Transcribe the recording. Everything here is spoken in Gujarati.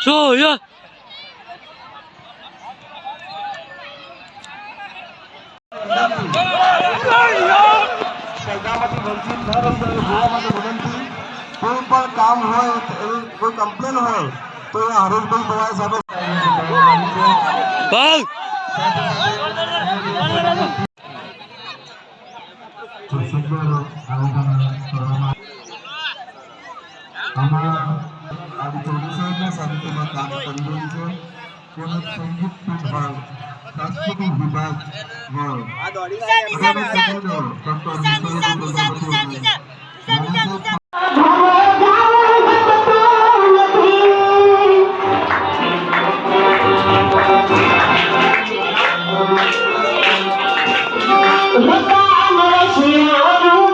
Soya. સ્પર્ધામાંથી વંચિત ન રહી જાય જોવા માટે વિનંતી. કોઈ પણ કામ હોય એવી કોઈ કમ્પ્લેન હોય તો એ હરેશભાઈ પવાર સાહેબ ભાગ સાહિત્યમાં કામ કરી રહ્યું છે. તેમજ સંગીત વિભાગ, સાંસ્કૃતિક વિભાગ Look at